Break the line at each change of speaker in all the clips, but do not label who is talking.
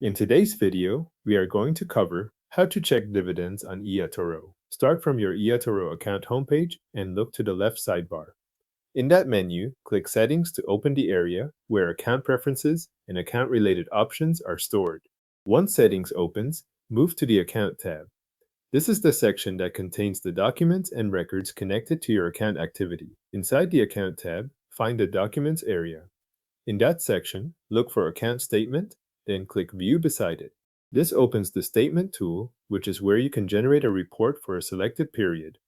In today's video, we are going to cover how to check dividends on eToro. Start from your eToro account homepage and look to the left sidebar. In that menu, click Settings to open the area where account preferences and account-related options are stored. Once Settings opens, move to the Account tab. This is the section that contains the documents and records connected to your account activity. Inside the Account tab, find the Documents area. In that section, look for Account Statement, then click View beside it. This opens the Statement tool, which is where you can generate a report for a selected period.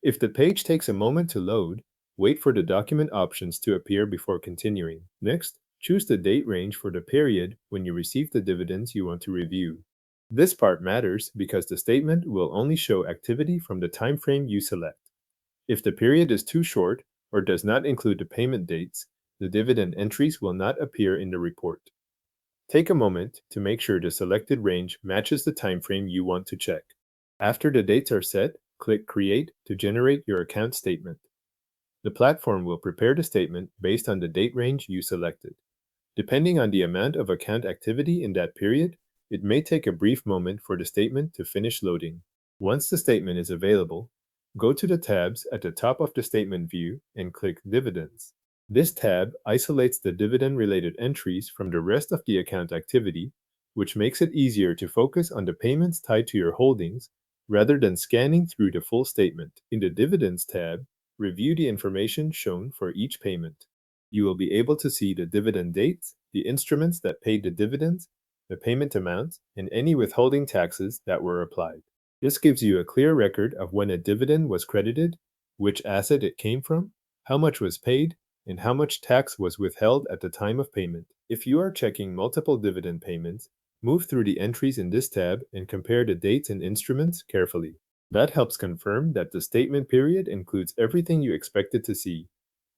If the page takes a moment to load, wait for the document options to appear before continuing. Next, choose the date range for the period when you receive the dividends you want to review. This part matters because the statement will only show activity from the time frame you select. If the period is too short or does not include the payment dates, the dividend entries will not appear in the report. Take a moment to make sure the selected range matches the time frame you want to check. After the dates are set, click Create to generate your account statement. The platform will prepare the statement based on the date range you selected. Depending on the amount of account activity in that period, it may take a brief moment for the statement to finish loading. Once the statement is available, go to the tabs at the top of the statement view and click Dividends. This tab isolates the dividend-related entries from the rest of the account activity, which makes it easier to focus on the payments tied to your holdings rather than scanning through the full statement. In the Dividends tab, review the information shown for each payment. You will be able to see the dividend dates, the instruments that paid the dividends, the payment amounts, and any withholding taxes that were applied. This gives you a clear record of when a dividend was credited, which asset it came from, how much was paid, and how much tax was withheld at the time of payment. If you are checking multiple dividend payments, move through the entries in this tab and compare the dates and instruments carefully. That helps confirm that the statement period includes everything you expected to see.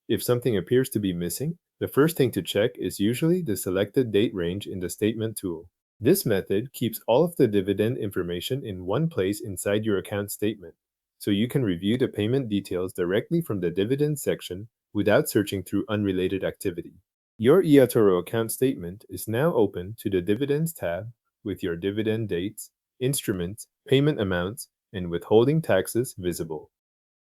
If something appears to be missing, the first thing to check is usually the selected date range in the statement tool. This method keeps all of the dividend information in one place inside your account statement, so you can review the payment details directly from the dividend section without searching through unrelated activity. Your eToro account statement is now open to the Dividends tab with your dividend dates, instruments, payment amounts, and withholding taxes visible.